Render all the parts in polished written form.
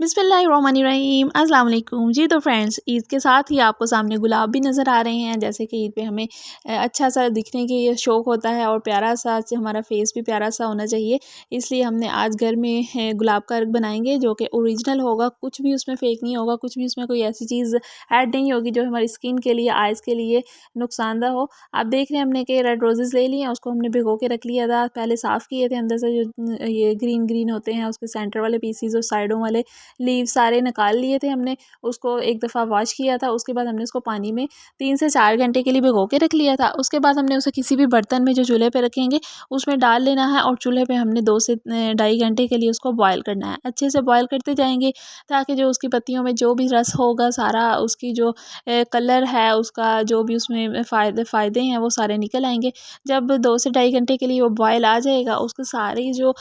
बिस्मिल्लाहिर्रहमानिर्रहीम अस्सलाम वालेकुम जी। तो फ्रेंड्स, ईद के साथ ही आपको सामने गुलाब भी नज़र आ रहे हैं। जैसे कि ईद पे हमें अच्छा सा दिखने की ये शौक़ होता है और प्यारा सा हमारा फेस भी प्यारा सा होना चाहिए। इसलिए हमने आज घर में गुलाब का अर्क बनाएंगे जो कि ओरिजिनल होगा, कुछ भी उसमें फेक नहीं होगा, कुछ भी उसमें कोई ऐसी चीज़ ऐड नहीं होगी जो हमारी स्किन के लिए, आइज़ के लिए नुकसानदा हो। आप देख रहे हैं हमने कि रेड रोज़ेज़ ले लिए हैं, उसको हमने भिगो के रख लिया था, पहले साफ़ किए थे, अंदर से जो ये ग्रीन ग्रीन होते हैं उसके सेंटर वाले पीसीज और साइडों वाले लीव सारे निकाल लिए थे हमने। उसको एक दफ़ा वॉश किया था, उसके बाद हमने उसको पानी में 3 से 4 घंटे के लिए भिगो के रख लिया था। उसके बाद हमने उसे किसी भी बर्तन में जो चूल्हे पे रखेंगे उसमें डाल लेना है और चूल्हे पे हमने 2 से ढाई घंटे के लिए उसको बॉयल करना है। अच्छे से बॉयल करते जाएंगे ताकि जो उसकी पत्तियों में जो भी रस होगा सारा, उसकी जो कलर है उसका, जो भी उसमें फ़ायदे हैं वो सारे निकल आएंगे। जब 2 से ढाई घंटे के लिए वो बॉयल आ जाएगा, उसके सारे जो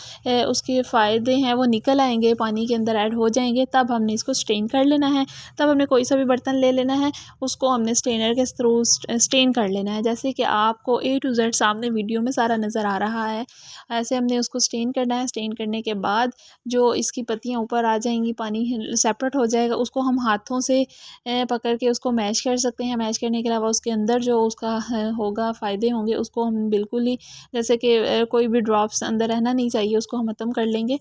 उसके फ़ायदे हैं वो निकल आएंगे, पानी के अंदर ऐड हो जाएंगे। तब हमने इसको स्ट्रेन कर लेना है। तब हमने कोई सा भी बर्तन ले लेना है, उसको हमने स्ट्रेनर के थ्रू स्ट्रेन कर लेना है। जैसे कि आपको A to Z सामने वीडियो में सारा नज़र आ रहा है, ऐसे हमने उसको स्ट्रेन करना है। स्ट्रेन करने के बाद जो इसकी पत्तियाँ ऊपर आ जाएंगी, पानी सेपरेट हो जाएगा, उसको हम हाथों से पकड़ के उसको मैश कर सकते हैं। मैश करने के अलावा उसके अंदर जो उसका होगा, फ़ायदे होंगे, उसको हम बिल्कुल ही, जैसे कि कोई भी ड्रॉप्स अंदर रहना नहीं चाहिए, उसको हम ख़त्म कर लेंगे,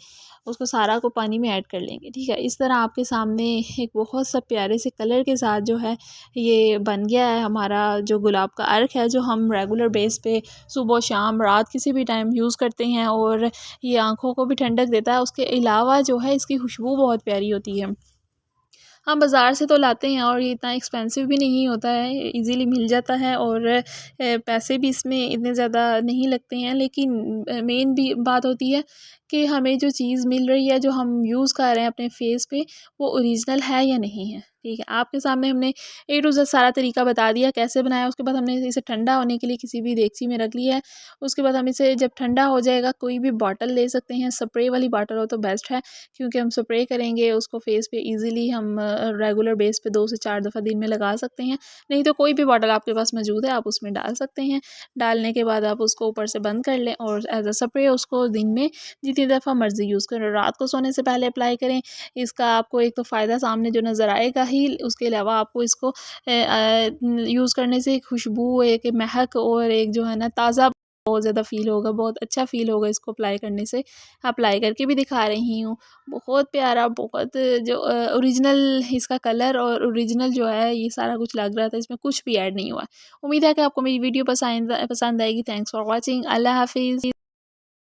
उसको सारा को पानी में ऐड कर लेंगे। ठीक है, इस तरह आपके सामने एक बहुत सा प्यारे से कलर के साथ जो है ये बन गया है हमारा जो गुलाब का अर्क है, जो हम रेगुलर बेस पे सुबह शाम रात किसी भी टाइम यूज़ करते हैं और ये आँखों को भी ठंडक देता है। उसके अलावा जो है इसकी खुशबू बहुत प्यारी होती है। हम बाज़ार से तो लाते हैं और ये इतना एक्सपेंसिव भी नहीं होता है, इजीली मिल जाता है और पैसे भी इसमें इतने ज़्यादा नहीं लगते हैं। लेकिन मेन भी बात होती है कि हमें जो चीज़ मिल रही है, जो हम यूज़ कर रहे हैं अपने फेस पे, वो ओरिजिनल है या नहीं है। ठीक है, आपके सामने हमने A to Z सारा तरीका बता दिया कैसे बनाया। उसके बाद हमने इसे ठंडा होने के लिए किसी भी देगची में रख लिया है। उसके बाद हम इसे जब ठंडा हो जाएगा, कोई भी बॉटल ले सकते हैं, स्प्रे वाली बॉटल हो तो बेस्ट है, क्योंकि हम स्प्रे करेंगे उसको फेस पे ईज़िली हम रेगुलर बेस पे 2 से 4 दफ़ा दिन में लगा सकते हैं। नहीं तो कोई भी बॉटल आपके पास मौजूद है, आप उसमें डाल सकते हैं। डालने के बाद आप उसको ऊपर से बंद कर लें और एज अ स्प्रे उसको दिन में जितनी दफ़ा मर्ज़ी यूज़ करें। रात को सोने से पहले अप्लाई करें। इसका आपको एक तो फ़ायदा सामने जो नज़र आएगा ही, उसके अलावा आपको इसको यूज़ करने से एक खुशबू, एक महक और एक जो है ना ताज़ा बहुत ज़्यादा फ़ील होगा, बहुत अच्छा फ़ील होगा इसको अप्लाई करने से। अप्लाई करके भी दिखा रही हूँ। बहुत प्यारा, बहुत जो ओरिजिनल इसका कलर और ओरिजिनल जो है ये सारा कुछ लग रहा था, इसमें कुछ भी ऐड नहीं हुआ। उम्मीद है कि आपको मेरी वीडियो पसंद आएगी। Thanks for watching. अल्लाह हाफ़िज़।